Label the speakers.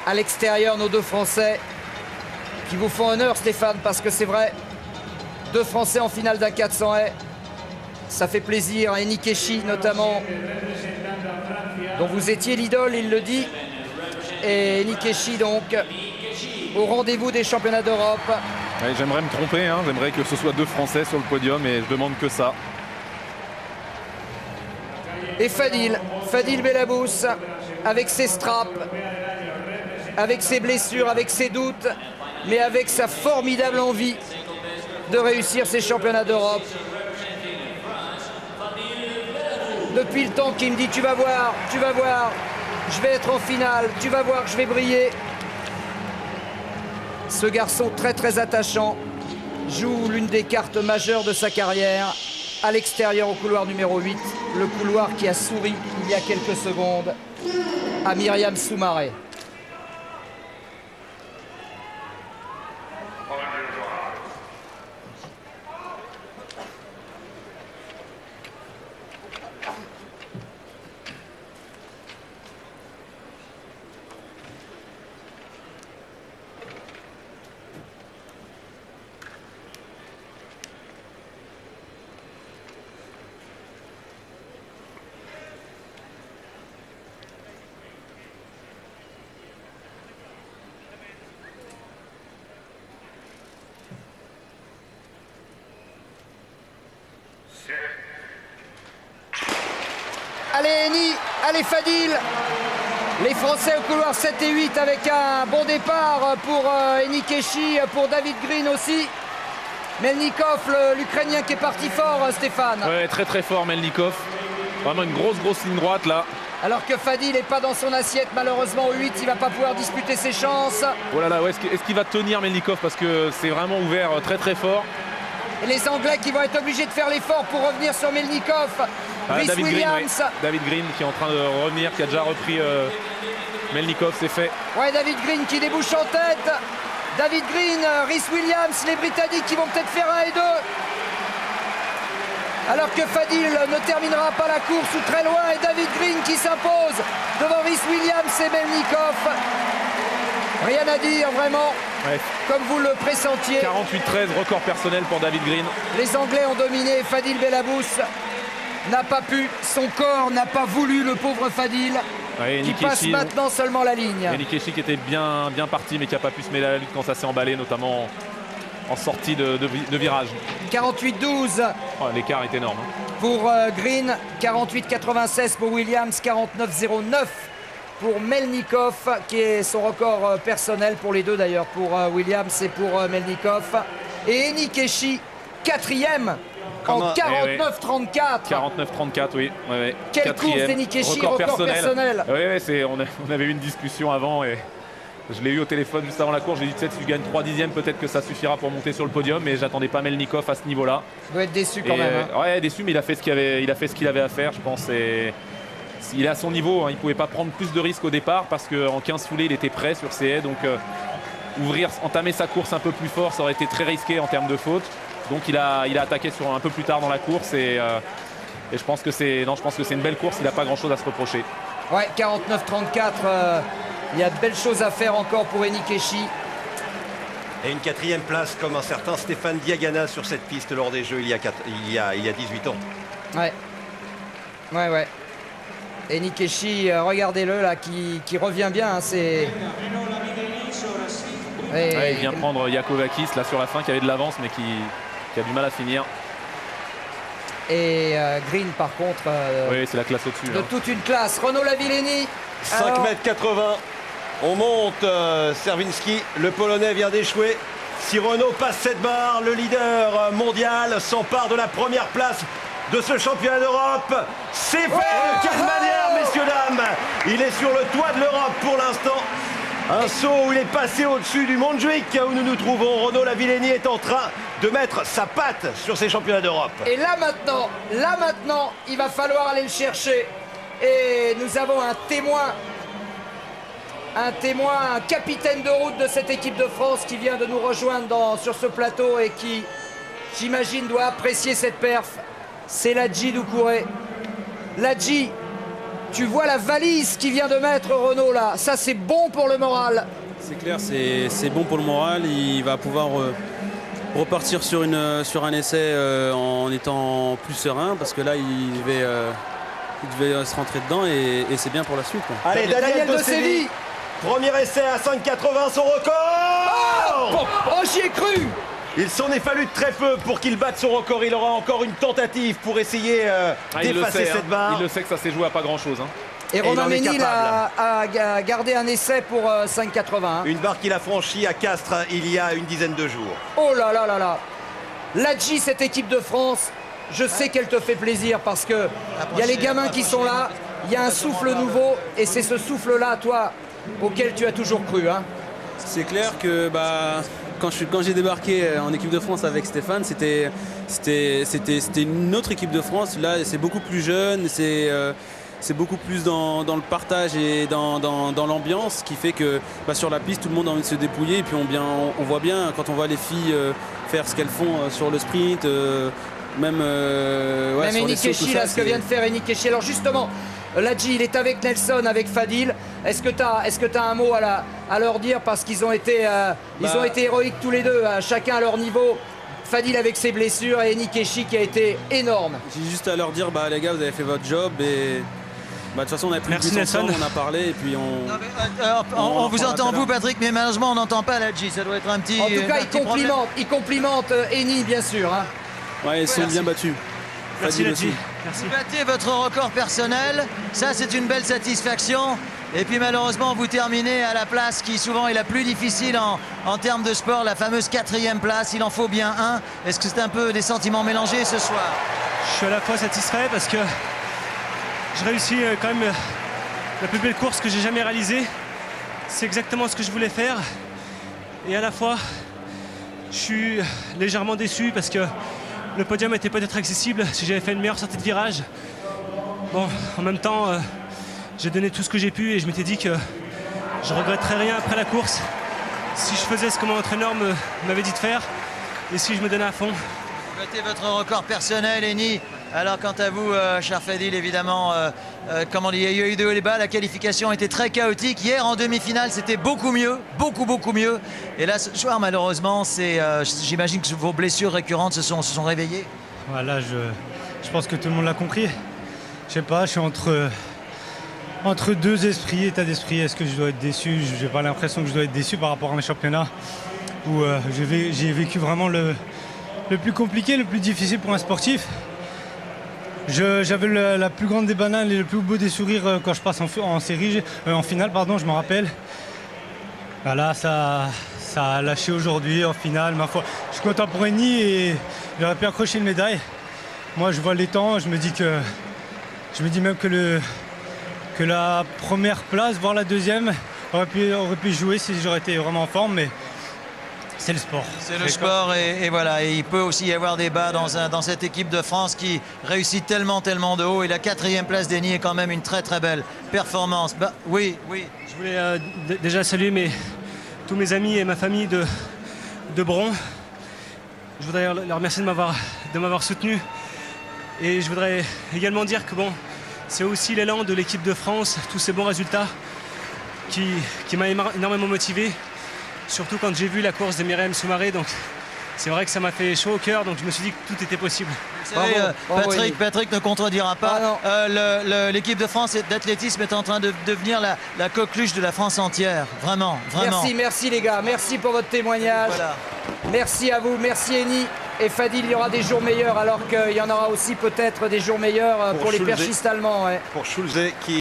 Speaker 1: à l'extérieur, nos deux Français qui vous font honneur, Stéphane, parce que c'est vrai, deux Français en finale d'un 400 haies, ça fait plaisir. Et Nikeshi notamment, dont vous étiez l'idole, il le dit. Et Nikeshi donc au rendez-vous des championnats d'Europe.
Speaker 2: Ouais, j'aimerais me tromper, hein. J'aimerais que ce soit deux Français sur le podium et je demande que ça.
Speaker 1: Et Fadil Bellabous, avec ses straps, avec ses blessures, avec ses doutes, mais avec sa formidable envie de réussir ces championnats d'Europe. Depuis le temps qu'il me dit tu vas voir, je vais être en finale, tu vas voir, je vais briller. Ce garçon très très attachant joue l'une des cartes majeures de sa carrière à l'extérieur au couloir numéro 8, le couloir qui a souri il y a quelques secondes à Myriam Soumaré. Allez Eni, allez Fadil. Les Français au couloir 7 et 8 avec un bon départ pour Nikeshi, pour David Green aussi. Melnikov, l'Ukrainien qui est parti fort, Stéphane.
Speaker 2: Ouais, très très fort Melnikov. Vraiment une grosse ligne droite là.
Speaker 1: Alors que Fadil n'est pas dans son assiette, malheureusement au 8, il ne va pas pouvoir disputer ses chances.
Speaker 2: Oh là là, ouais, est-ce qu'il va tenir Melnikov parce que c'est vraiment ouvert très très fort.
Speaker 1: Et les Anglais qui vont être obligés de faire l'effort pour revenir sur Melnikov. Rhys
Speaker 2: David
Speaker 1: Williams.
Speaker 2: Green, ouais. David Green qui est en train de revenir, qui a déjà repris Melnikov, c'est fait.
Speaker 1: Ouais, David Green qui débouche en tête. David Green, Rhys Williams, les Britanniques qui vont peut-être faire 1 et 2. Alors que Fadil ne terminera pas la course ou très loin. Et David Green qui s'impose devant Rhys Williams et Melnikov. Rien à dire vraiment,
Speaker 2: Ouais.
Speaker 1: comme vous le pressentiez.
Speaker 2: 48-13, record personnel pour David Green.
Speaker 1: Les Anglais ont dominé. Fadil Bellabous n'a pas pu, son corps n'a pas voulu, le pauvre Fadil,
Speaker 2: Ouais,
Speaker 1: qui passe maintenant seulement la ligne.
Speaker 2: Et Nikeshi qui était bien parti mais qui n'a pas pu se mêler à la lutte quand ça s'est emballé, notamment en sortie de virage.
Speaker 1: 48-12
Speaker 2: Oh, l'écart est énorme.
Speaker 1: pour Green, 48-96 pour Williams, 49-09 pour Melnikov, qui est son record personnel pour les deux d'ailleurs, pour Williams et pour Melnikov. Et Nikeshi, quatrième en 49-34.
Speaker 2: 49-34, oui. Ouais.
Speaker 1: Quelle course d'Nikeshi, record personnel.
Speaker 2: Oui, on avait eu une discussion avant et je l'ai eu au téléphone juste avant la course. J'ai dit, tu sais, si tu gagnes 3 dixièmes, peut-être que ça suffira pour monter sur le podium, mais j'attendais pas Melnikov à ce niveau-là.
Speaker 1: Il doit être déçu quand même. Hein.
Speaker 2: Ouais, déçu, mais il a fait ce qu'il avait à faire, je pense. Et il est à son niveau, hein, il ne pouvait pas prendre plus de risques au départ parce qu'en 15 foulées, il était prêt sur ses haies. Donc entamer sa course un peu plus fort, ça aurait été très risqué en termes de faute. Donc il a attaqué sur un peu plus tard dans la course et je pense que c'est une belle course, il n'a pas grand-chose à se reprocher.
Speaker 1: Ouais, 49-34, il y a de belles choses à faire encore pour Nikeshi.
Speaker 3: Et une 4e place comme un certain Stéphane Diagana sur cette piste lors des Jeux il y a 18 ans.
Speaker 1: Ouais. Et Nikeshi, regardez-le là, qui revient bien. Hein,
Speaker 2: il vient prendre Yakovakis là sur la fin qui avait de l'avance mais qui a du mal à finir.
Speaker 1: Et Green par contre,
Speaker 2: oui, c'est la classe au-dessus.
Speaker 1: De toute une classe. Renaud Lavillenie.
Speaker 3: 5,80 m. On monte Serwinski, le Polonais vient d'échouer. Si Renaud passe cette barre, le leader mondial s'empare de la première place de ce championnat d'Europe. C'est fait de quelle manière, messieurs, dames. Il est sur le toit de l'Europe pour l'instant. Un saut où il est passé au-dessus du Montjuïc où nous nous trouvons. Renaud Lavillenie est en train de mettre sa patte sur ces championnats d'Europe.
Speaker 1: Et là maintenant, il va falloir aller le chercher. Et nous avons un témoin, un capitaine de route de cette équipe de France qui vient de nous rejoindre sur ce plateau et qui, j'imagine, doit apprécier cette perf. C'est Ladji Doucouré. Ladji, Tu vois la valise qui vient de mettre Renaud là. Ça, c'est bon pour le moral.
Speaker 4: C'est clair, c'est bon pour le moral. Il va pouvoir repartir sur un essai en étant plus serein, parce que là, il devait se rentrer dedans et c'est bien pour la suite, quoi.
Speaker 3: Allez, Daniel de Séville. Premier essai à 5,80, son record.
Speaker 1: Oh, j'y ai cru.
Speaker 3: Il s'en est fallu de très peu pour qu'il batte son record. Il aura encore une tentative pour essayer d'effacer cette barre.
Speaker 2: Il le sait que ça s'est joué à pas grand-chose.
Speaker 1: Et Romain Ménil a gardé un essai pour 5,80.
Speaker 3: Une barre qu'il a franchie à Castres il y a une dizaine de jours.
Speaker 1: Oh là là là là. Ladji, cette équipe de France, je sais qu'elle te fait plaisir parce que il y a les gamins qui sont là, il y a un souffle nouveau et c'est ce souffle-là, toi, auquel tu as toujours cru.
Speaker 4: C'est clair que quand j'ai débarqué en équipe de France avec Stéphane, c'était une autre équipe de France. Là, c'est beaucoup plus jeune, c'est beaucoup plus dans le partage et dans l'ambiance, qui fait que sur la piste, tout le monde a envie de se dépouiller. Et puis on voit bien, quand on voit les filles faire ce qu'elles font sur le sprint, même
Speaker 1: Enikeshi, là, ce que vient de faire Enikeshi. Alors justement, Ladji, il est avec Nelson, avec Fadil. Est-ce que tu as un mot à leur dire, parce qu'ils ont été héroïques tous les deux, chacun à leur niveau. Fadil avec ses blessures et Enikeshi qui a été énorme.
Speaker 4: J'ai juste à leur dire, les gars, vous avez fait votre job et de toute façon on a pris le ensemble, on a parlé et puis
Speaker 5: on vous entend vous, Patrick, mais malheureusement on n'entend pas Ladji. Ça doit être un petit.
Speaker 1: En tout cas, il complimente Eni, bien sûr.
Speaker 4: Ouais, ils sont bien battus.
Speaker 5: Merci Ladji. Vous battez votre record personnel, ça c'est une belle satisfaction. Et puis malheureusement vous terminez à la place qui souvent est la plus difficile en termes de sport, la fameuse 4e place. Il en faut bien un. Est-ce que c'est un peu des sentiments mélangés ce soir?
Speaker 6: Je suis à la fois satisfait parce que je réussis quand même la plus belle course que j'ai jamais réalisée. C'est exactement ce que je voulais faire. Et à la fois, je suis légèrement déçu parce que le podium était peut-être accessible si j'avais fait une meilleure sortie de virage. Bon, en même temps, j'ai donné tout ce que j'ai pu et je m'étais dit que je regretterais rien après la course si je faisais ce que mon entraîneur m'avait dit de faire et si je me donnais à fond.
Speaker 5: Vous battez votre record personnel, Eni. Alors quant à vous, cher Fadil, évidemment, il y a eu de hauts et de bas, la qualification était très chaotique. Hier en demi-finale, c'était beaucoup mieux, beaucoup mieux. Et là, ce soir, malheureusement, j'imagine que vos blessures récurrentes se sont réveillées.
Speaker 7: Voilà, je pense que tout le monde l'a compris. Je sais pas, je suis entre deux états d'esprit. Est-ce que je dois être déçu? J'ai pas l'impression que je dois être déçu par rapport à mes championnats où j'ai vécu vraiment le plus compliqué, le plus difficile pour un sportif. J'avais la plus grande des bananes et le plus beau des sourires quand je passe en finale, je me rappelle. Voilà, ça a lâché aujourd'hui en finale, ma foi. Je suis content pour Eni et il aurait pu accrocher une médaille. Moi, je vois les temps, je me dis même que la première place, voire la deuxième, aurait pu jouer si j'aurais été vraiment en forme, mais c'est le sport.
Speaker 5: C'est le sport et voilà. Et il peut aussi y avoir des bas dans cette équipe de France qui réussit tellement de haut. Et la 4e place d'Eni est quand même une très belle performance. Oui.
Speaker 6: Je voulais déjà saluer tous mes amis et ma famille de Bron. Je voudrais leur remercier de m'avoir soutenu. Et je voudrais également dire que c'est aussi l'élan de l'équipe de France, tous ces bons résultats qui m'a énormément motivé. Surtout quand j'ai vu la course de Myriam Soumaré, donc c'est vrai que ça m'a fait chaud au cœur, donc je me suis dit que tout était possible.
Speaker 5: Vous savez, Patrick ne contredira pas. L'équipe de France d'athlétisme est en train de devenir la coqueluche de la France entière. Vraiment.
Speaker 1: Merci les gars, merci pour votre témoignage. Voilà. Merci à vous, merci Eni. Et Fadil, il y aura des jours meilleurs, alors qu'il y en aura aussi peut-être des jours meilleurs pour les perchistes allemands.
Speaker 3: Pour Schulze qui